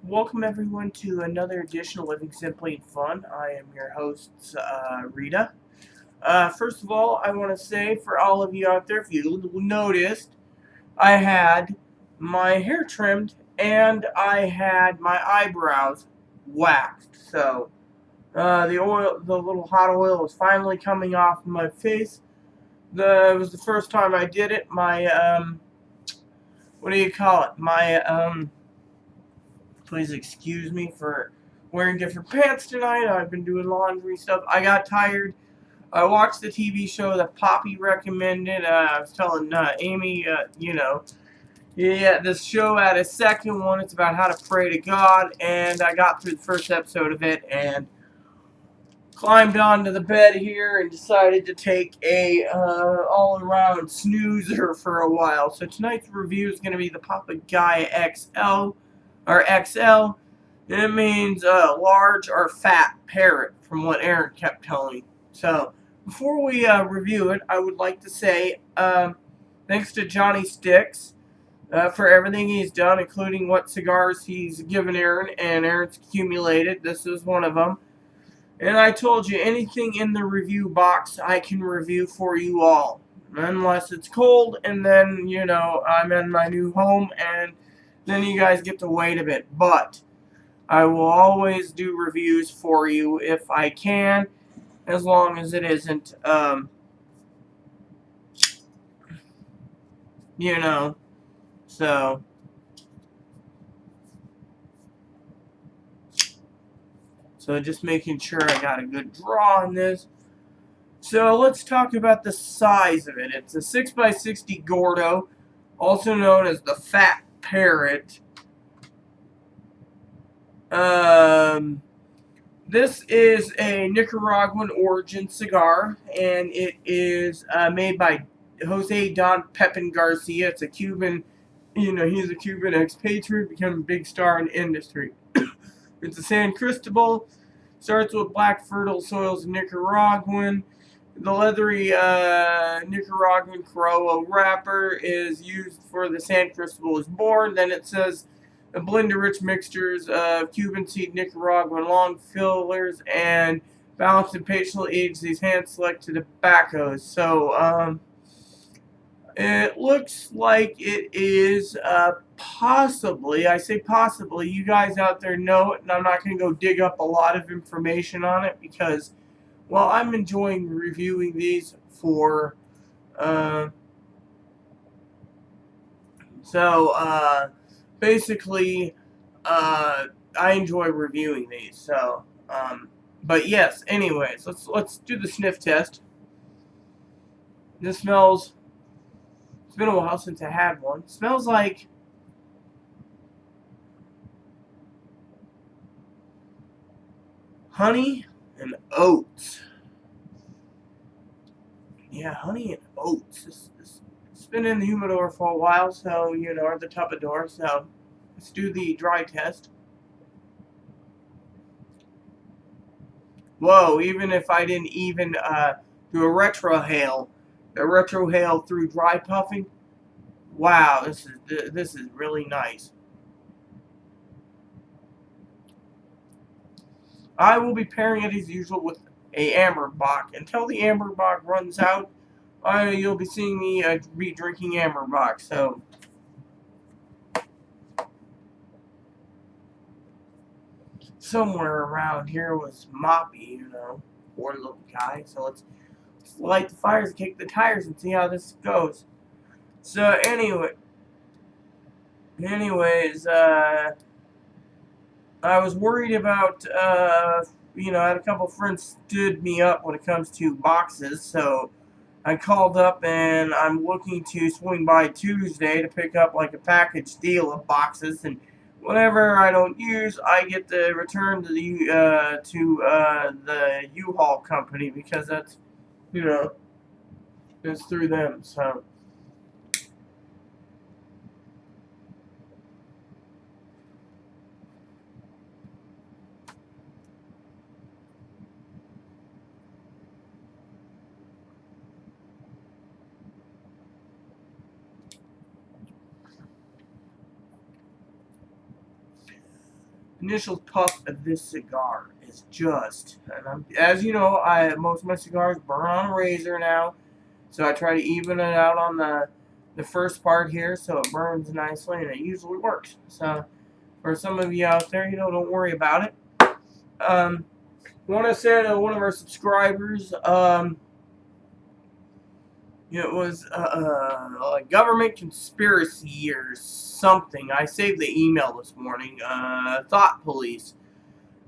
Welcome everyone to another edition of Living Simply and Fun. I am your host, Rita. First of all, I want to say for all of you out there, if you noticed, I had my hair trimmed and I had my eyebrows waxed. So the little hot oil is finally coming off my face. It was the first time I did it. My what do you call it? Please excuse me for wearing different pants tonight. I've been doing laundry stuff. I got tired. I watched the TV show that Poppy recommended. I was telling Amy, this show had a second one. It's about how to pray to God, and I got through the first episode of it and climbed onto the bed here and decided to take a all-around snoozer for a while. So tonight's review is going to be the Papagaya XL, or XL. And it means large or fat parrot, from what Aaron kept telling me. So before we review it, I would like to say thanks to Johnny Sticks for everything he's done, including what cigars he's given Aaron, and Aaron's accumulated. This is one of them. And I told you, anything in the review box I can review for you all. Unless it's cold, and then, I'm in my new home, and then you guys get to wait a bit. But I will always do reviews for you if I can, as long as it isn't, so... So just making sure I got a good draw on this. So let's talk about the size of it. It's a 6x60 Gordo, also known as the Fat Parrot. This is a Nicaraguan origin cigar, and it is made by Jose Don Pepin Garcia. It's a Cuban, he's a Cuban expatriate, become a big star in the industry. It's a San Cristobal. Starts with black fertile soils in Nicaraguan. The leathery Nicaraguan Corojo wrapper is used for the San Cristobal is born. Then it says a blend of rich mixtures of Cuban seed, Nicaraguan long fillers, and balanced and patiently aged these hand-selected tobaccos. So, it looks like it is possibly, I say possibly, you guys out there know it, and I'm not going to go dig up a lot of information on it because, well, I'm enjoying reviewing these for, basically, I enjoy reviewing these, so, but yes, anyways, let's do the sniff test. This smells... It's been a while since I had one. It smells like honey and oats. Yeah, honey and oats. It's been in the humidor for a while, so, or the tubador, so let's do the dry test. Whoa, even if I didn't even do a retrohale through dry puffing, wow, this is really nice. I will be pairing it as usual with a Amberbach. Until the Amberbach runs out, you'll be seeing me be drinking Amberbach. So, somewhere around here was Moppy, poor little guy. So let's light the fires and kick the tires and see how this goes. So anyways, I was worried about, I had a couple friends stood me up when it comes to boxes, so I called up and I'm looking to swing by Tuesday to pick up like a package deal of boxes, and whatever I don't use, I get the return to the U-Haul company because that's, it's through them, so. initial puff of this cigar is just, and as you know, most of my cigars burn on a razor now, so I try to even it out on the first part here so it burns nicely, and it usually works. So for some of you out there, don't worry about it. Want to say to one of our subscribers, it was a government conspiracy or something. I saved the email this morning. Thought police.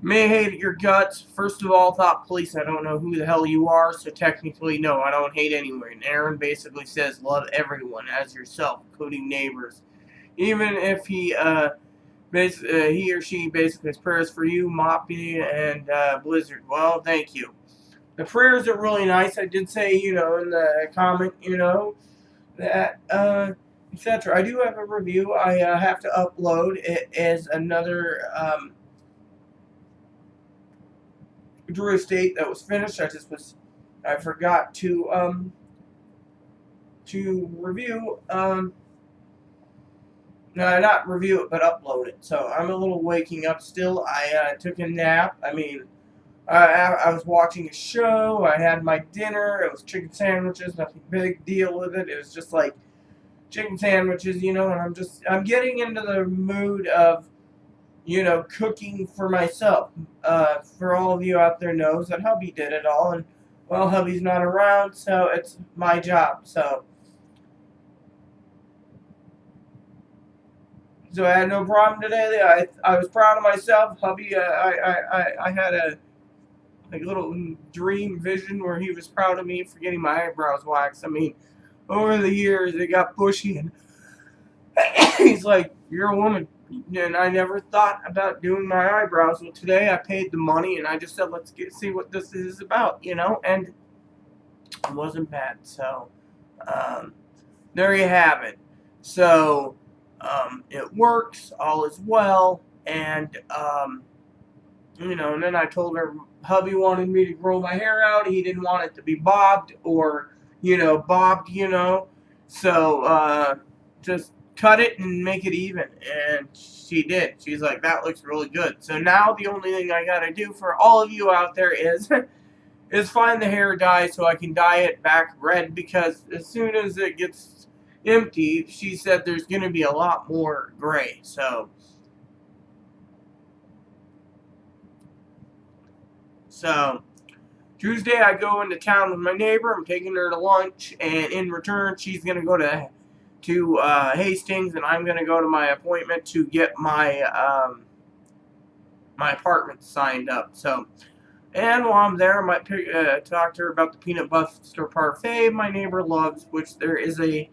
May hate your guts. First of all, thought police, I don't know who the hell you are, so technically, no, I don't hate anyone. And Aaron basically says, love everyone as yourself, including neighbors. Even if he or she basically has prayers for you, Moppy, and Blizzard. Well, thank you. The prayers are really nice. I did say, in the comment, that, etc. I do have a review I have to upload. It is another Drew Estate that was finished. I forgot to review, no, not review it, but upload it. So I'm a little waking up still. I took a nap. I mean, I was watching a show. I had my dinner. It was chicken sandwiches. Nothing big deal with it. It was just like chicken sandwiches, and I'm getting into the mood of, cooking for myself. For all of you out there knows that hubby did it all, and well, hubby's not around, so it's my job. So I had no problem today. I was proud of myself. Hubby, I had a little dream vision where he was proud of me for getting my eyebrows waxed. I mean, over the years they got bushy, and he's like, "You're a woman," and I never thought about doing my eyebrows. Well, today I paid the money, and I just said, "Let's see what this is about," and it wasn't bad. So there you have it. So it works. All is well, and and then I told her hubby wanted me to grow my hair out. He didn't want it to be bobbed or, bobbed, So, just cut it and make it even. And she did. She's like, that looks really good. So now the only thing I gotta do for all of you out there is find the hair dye so I can dye it back red, because as soon as it gets empty, she said there's gonna be a lot more gray. So Tuesday I go into town with my neighbor. I'm taking her to lunch, and in return she's gonna go to Hastings, and I'm gonna go to my appointment to get my my apartment signed up. So, and while I'm there, I might talk to her about the peanut butter parfait my neighbor loves, which there is a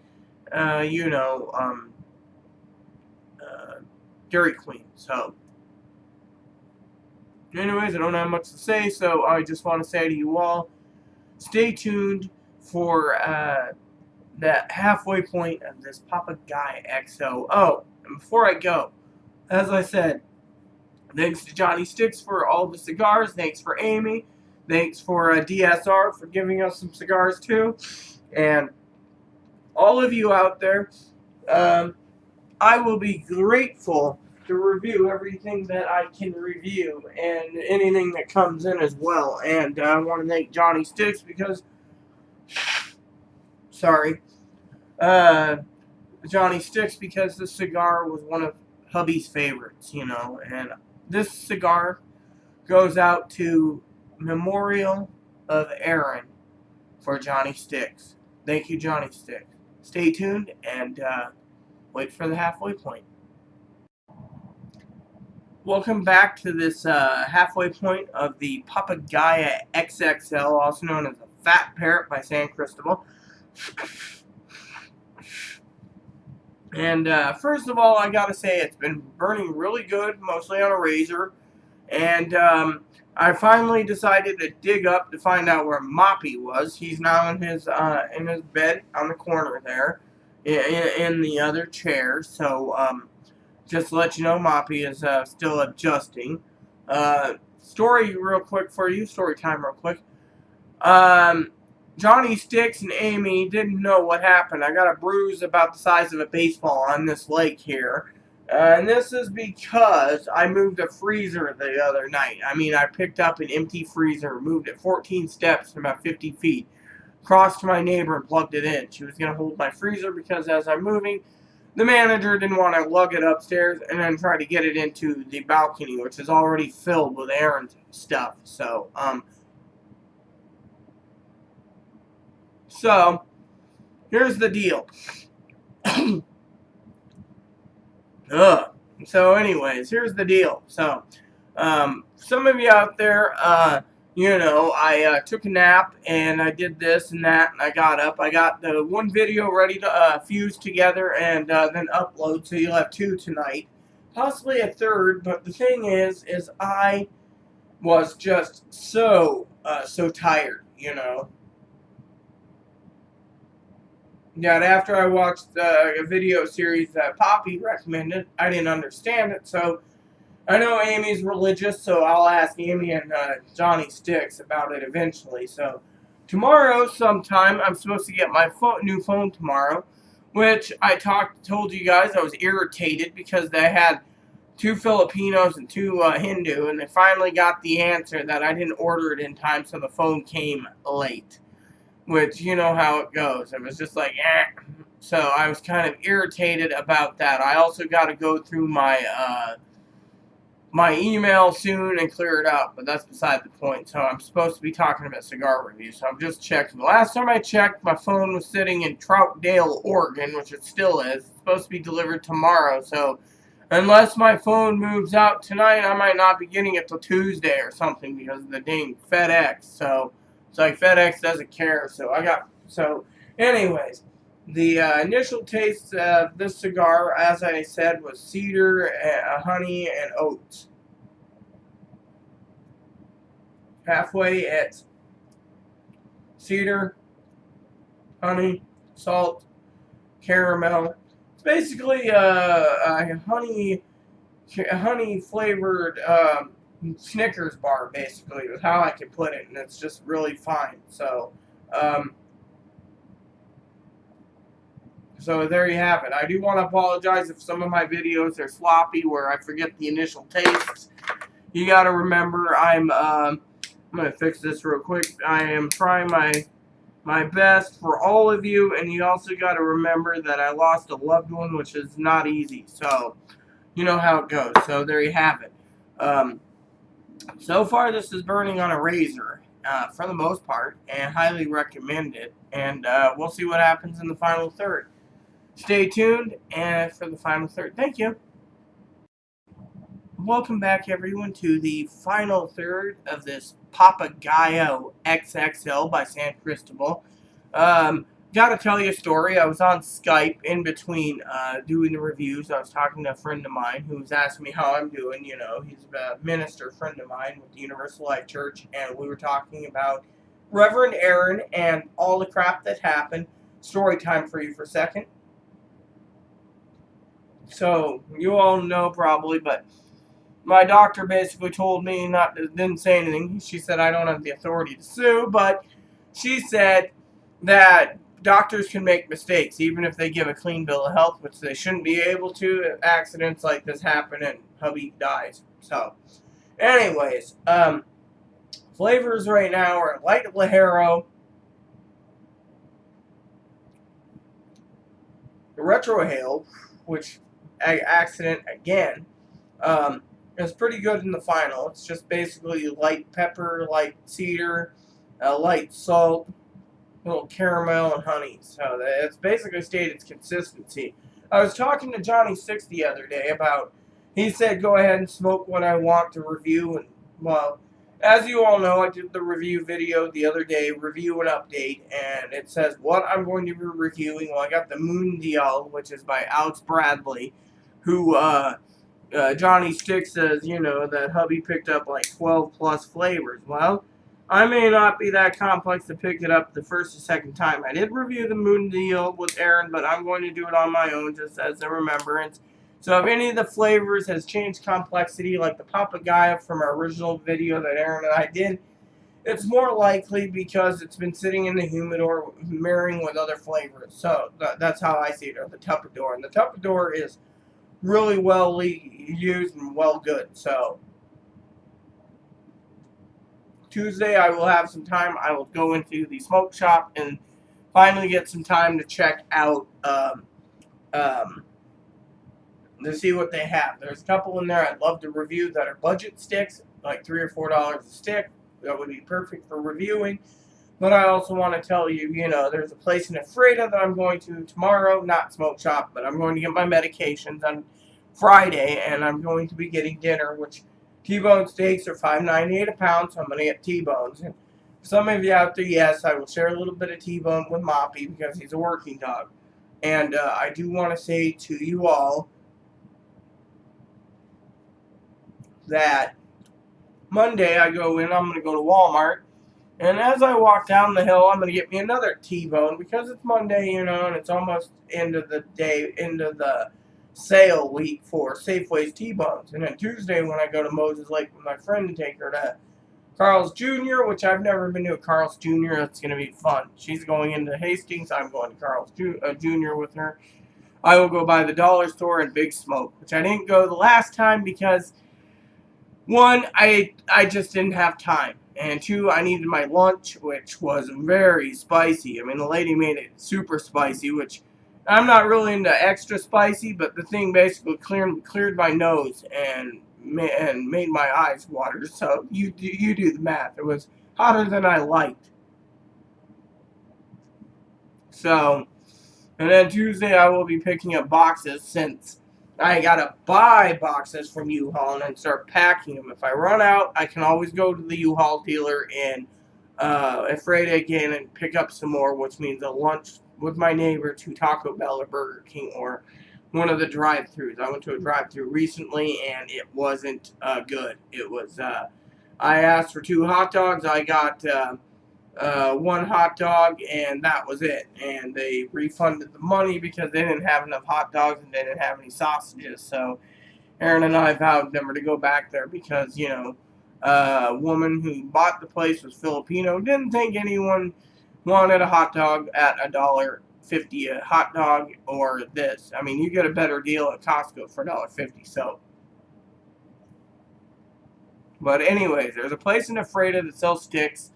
Dairy Queen. So. Anyways, I don't have much to say, so I just want to say to you all, stay tuned for that halfway point of this Papagayo XO. Oh, and before I go, as I said, thanks to Johnny Sticks for all the cigars. Thanks for Amy. Thanks for DSR for giving us some cigars too. And all of you out there, I will be grateful to review everything that I can review and anything that comes in as well. And I want to thank Johnny Sticks because, Johnny Sticks, because this cigar was one of hubby's favorites, and this cigar goes out to Memorial of Aaron for Johnny Sticks. Thank you, Johnny Sticks. Stay tuned and wait for the halfway point. Welcome back to this halfway point of the Papagayo XXL, also known as the Fat Parrot by San Cristobal. And first of all, I gotta say it's been burning really good, mostly on a razor. And I finally decided to dig up to find out where Moppy was. He's now in his bed on the corner there, in the other chair. So just to let you know, Moppy is still adjusting. Story real quick for you. Story time real quick. Johnny Sticks and Amy didn't know what happened. I got a bruise about the size of a baseball on this leg here. And this is because I moved a freezer the other night. I mean, I picked up an empty freezer, moved it 14 steps and about 50 feet, crossed to my neighbor and plugged it in. She was going to hold my freezer because as I'm moving, the manager didn't want to lug it upstairs and then try to get it into the balcony, which is already filled with errand stuff. So here's the deal. So anyways, here's the deal. So, some of you out there, I took a nap and I did this and that and I got up. I got the one video ready to fuse together and then upload, so you'll have 2 tonight. Possibly a 3rd, but the thing is I was just so tired, Yeah, after I watched a video series that Poppy recommended, I didn't understand it, so I know Amy's religious, so I'll ask Amy and Johnny Sticks about it eventually. So tomorrow sometime, I'm supposed to get my new phone tomorrow, which I told you guys I was irritated because they had 2 Filipinos and 2 Hindu, and they finally got the answer that I didn't order it in time, so the phone came late. Which, you know how it goes. It was just like, eh. So I was kind of irritated about that. I also got to go through my my email soon and clear it up, but that's beside the point. So I'm supposed to be talking about cigar reviews, so I'm just checking. The last time I checked, my phone was sitting in Troutdale, Oregon, which it still is. It's supposed to be delivered tomorrow, so unless my phone moves out tonight, I might not be getting it till Tuesday or something because of the dang FedEx. So it's like FedEx doesn't care. So anyways, the initial taste of this cigar, as I said, was cedar, honey, and oats. Halfway, it's cedar, honey, salt, caramel. It's basically a honey flavored Snickers bar, basically, is how I can put it, and it's just really fine. So there you have it. I do want to apologize if some of my videos are sloppy, where I forget the initial tastes. You got to remember, I'm gonna fix this real quick. I am trying my best for all of you, and you also got to remember that I lost a loved one, which is not easy. So you know how it goes. So there you have it. So far, this is burning on a razor, for the most part, and highly recommend it. And we'll see what happens in the final third. Stay tuned and for the final third. Thank you. Welcome back, everyone, to the final third of this Gayo XXL by San Cristobal. Gotta tell you a story. I was on Skype in between doing the reviews. I was talking to a friend of mine who was asking me how I'm doing. You know, he's a minister friend of mine with the Universal Life Church, and we were talking about Reverend Aaron and all the crap that happened. Story time for you for a second. So, you all know probably, but my doctor basically told me didn't say anything. She said I don't have the authority to sue, but she said that doctors can make mistakes, even if they give a clean bill of health, which they shouldn't be able to if accidents like this happen and hubby dies. So, anyways, flavors right now are light Ligero, the retrohale, which accident again. It's pretty good in the final. It's just basically light pepper, light cedar, light salt, little caramel, and honey. So it's basically stayed its consistency. I was talking to Johnny Six the other day about, he said go ahead and smoke what I want to review. And, well, as you all know, I did the review video the other day, review and update, and it says what I'm going to be reviewing. Well, I got the Mundial, which is by Alex Bradley, who, Johnny Stick says, that hubby picked up like 12 plus flavors. Well, I may not be that complex to pick it up the first or second time. I did review the Mundial with Aaron, but I'm going to do it on my own just as a remembrance. So if any of the flavors has changed complexity, like the Papagayo from our original video that Aaron and I did, it's more likely because it's been sitting in the humidor marrying with other flavors. So that's how I see it, or the Tupperdoor. And the Tupperdoor is really well used and well good. So Tuesday I will have some time. I will go into the smoke shop and finally get some time to check out um, to see what they have. There's a couple in there I'd love to review that are budget sticks, like $3 or $4 a stick. That would be perfect for reviewing. But I also want to tell you, there's a place in Ephrata that I'm going to tomorrow, not smoke shop, but I'm going to get my medications on Friday, and I'm going to be getting dinner, which T-bone steaks are $5.98 a pound, so I'm going to get T-bones. And for some of you out there, yes, I will share a little bit of T-bone with Moppy because he's a working dog. And I do want to say to you all that Monday I go in, I'm going to go to Walmart, and as I walk down the hill, I'm going to get me another T-bone because it's Monday, and it's almost end of the day, end of the sale week for Safeway's T-bones. And then Tuesday when I go to Moses Lake with my friend to take her to Carl's Jr., which I've never been to a Carl's Jr., it's going to be fun. She's going into Hastings, I'm going to Carl's Jr. with her. I will go by the dollar store and Big Smoke, which I didn't go the last time because one, I just didn't have time. And two, I needed my lunch, which was very spicy. I mean, the lady made it super spicy, which I'm not really into extra spicy, but the thing basically cleared my nose and made my eyes water. So you do the math. It was hotter than I liked. So, and then Tuesday I will be picking up boxes since I gotta buy boxes from U-Haul and then start packing them. If I run out, I can always go to the U-Haul dealer in Ephrata again and pick up some more, which means a lunch with my neighbor to Taco Bell or Burger King or one of the drive-thrus. I went to a drive-thru recently and it wasn't good. It was I asked for 2 hot dogs. I got 1 hot dog, and that was it. And they refunded the money because they didn't have enough hot dogs and they didn't have any sausages. So Aaron and I vowed never to go back there because, a woman who bought the place was Filipino, didn't think anyone wanted a hot dog at $1.50 a hot dog or this. I mean, you get a better deal at Costco for $1.50. So, but anyways, there's a place in Ephrata that sells sticks.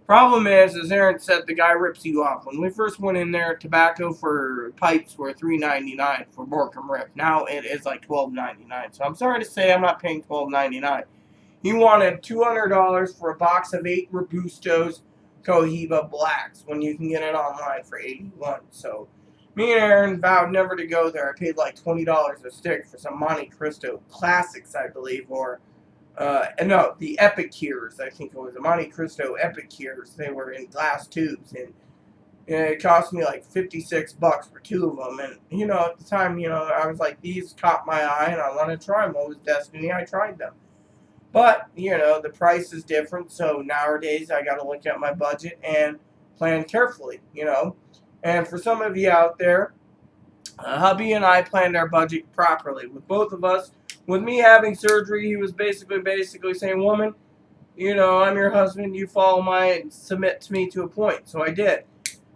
Problem is, as Aaron said, the guy rips you off. When we first went in there, tobacco for pipes were $3.99 for Borkham Rip. Now it is like $12.99. So I'm sorry to say I'm not paying $12.99. He wanted $200 for a box of 8 Robustos Cohiba Blacks when you can get it online for $81. So me and Aaron vowed never to go there. I paid like $20 a stick for some Monte Cristo Classics, I believe, or no, the Epicures, I think it was the Monte Cristo Epicures. They were in glass tubes, and it cost me like $56 for 2 of them. And at the time, I was like, these caught my eye, and I wanted to try them. What was destiny? I tried them. But the price is different. So nowadays, I got to look at my budget and plan carefully. And for some of you out there, hubby and I planned our budget properly. With both of us. With me having surgery, he was basically saying, woman, I'm your husband, you follow and submit to me to a point. So I did.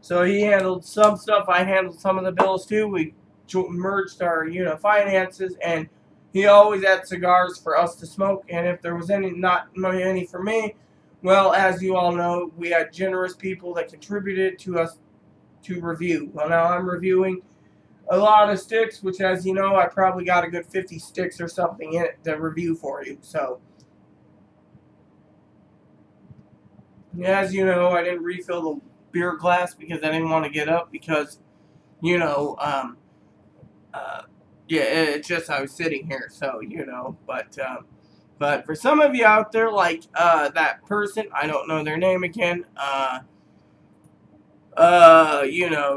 So he handled some stuff, I handled some of the bills too. We merged our, finances, and he always had cigars for us to smoke, and if there was not any for me, well, as you all know, we had generous people that contributed to us to review. Well, now I'm reviewing a lot of sticks, which, as you know, I probably got a good 50 sticks or something in it to review for you. So, as you know, I didn't refill the beer glass because I didn't want to get up because, yeah, it's just I was sitting here, so, but for some of you out there, like that person, I don't know their name again,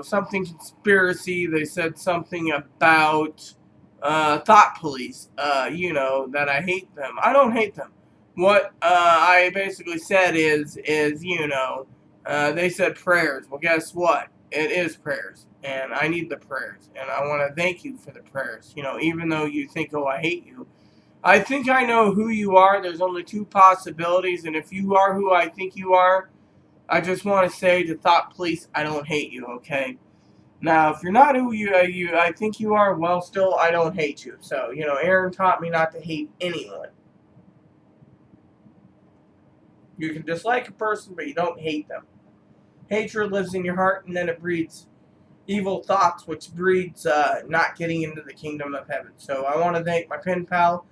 something conspiracy. They said something about thought police, that I hate them. I don't hate them. What I basically said is they said prayers. Well, guess what? It is prayers, and I need the prayers, and I want to thank you for the prayers. Even though you think, oh, I hate you, I think I know who you are. There's only 2 possibilities, and if you are who I think you are, I just want to say to thought police, I don't hate you, okay? Now, if you're not who I think you are, well, still, I don't hate you. So, Aaron taught me not to hate anyone. You can dislike a person, but you don't hate them. Hatred lives in your heart, and then it breeds evil thoughts, which breeds not getting into the kingdom of heaven. So I want to thank my pen pal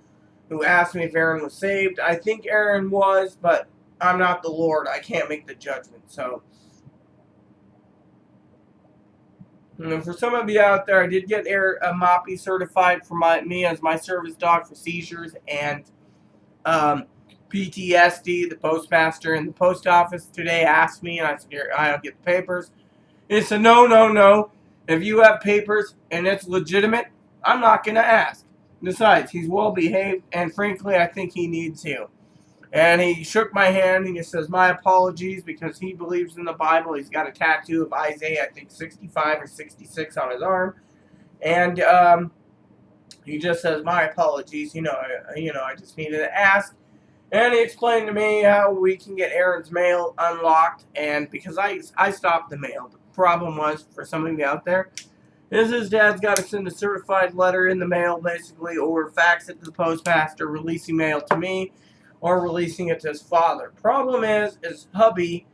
who asked me if Aaron was saved. I think Aaron was, but I'm not the Lord. I can't make the judgment. So, for some of you out there, I did get a Moppy certified for me as my service dog for seizures and PTSD. The postmaster in the post office today asked me, and I said, "Here, I'll get the papers." He said, "No, no, no. If you have papers and it's legitimate, I'm not going to ask." Besides, he's well behaved, and frankly, I think he needs you. And he shook my hand and he says, "My apologies," because he believes in the Bible. He's got a tattoo of Isaiah, I think 65 or 66 on his arm. And he just says, "My apologies. I just needed to ask." And he explained to me how we can get Aaron's mail unlocked. And because I stopped the mail, the problem was, for some of you out there, is his dad's got to send a certified letter in the mail, basically, or fax it to the postmaster, releasing mail to me, or releasing it to his father. Problem is hubby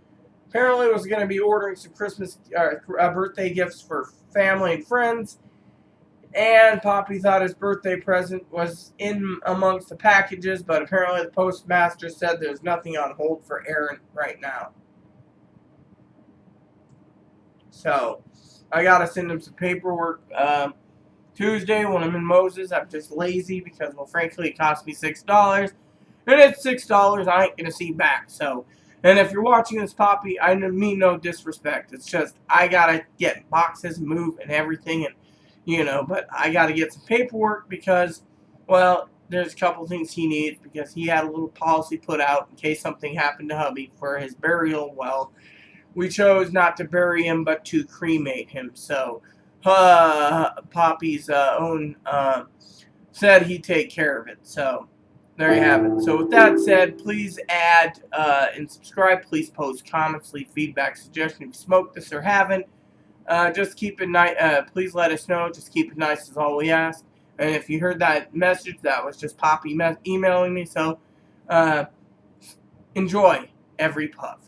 apparently was going to be ordering some Christmas birthday gifts for family and friends, and Poppy thought his birthday present was in amongst the packages, but apparently the postmaster said there's nothing on hold for Aaron right now. So I gotta send him some paperwork Tuesday when I'm in Moses. I'm just lazy because, well, frankly, it cost me $6. And it's $6 I ain't gonna see back. So, and if you're watching this, Poppy, I mean no disrespect. It's just I gotta get boxes moved and everything, and but I gotta get some paperwork because, well, there's a couple things he needs because he had a little policy put out in case something happened to hubby for his burial. Well, we chose not to bury him, but to cremate him. So, Poppy's own said he'd take care of it. So, there you have it. So, with that said, please add and subscribe. Please post comments, leave feedback, suggestions if you smoked this or haven't. Just keep it nice. Please let us know. Just keep it nice is all we ask. And if you heard that message, that was just Poppy emailing me. So, enjoy every puff.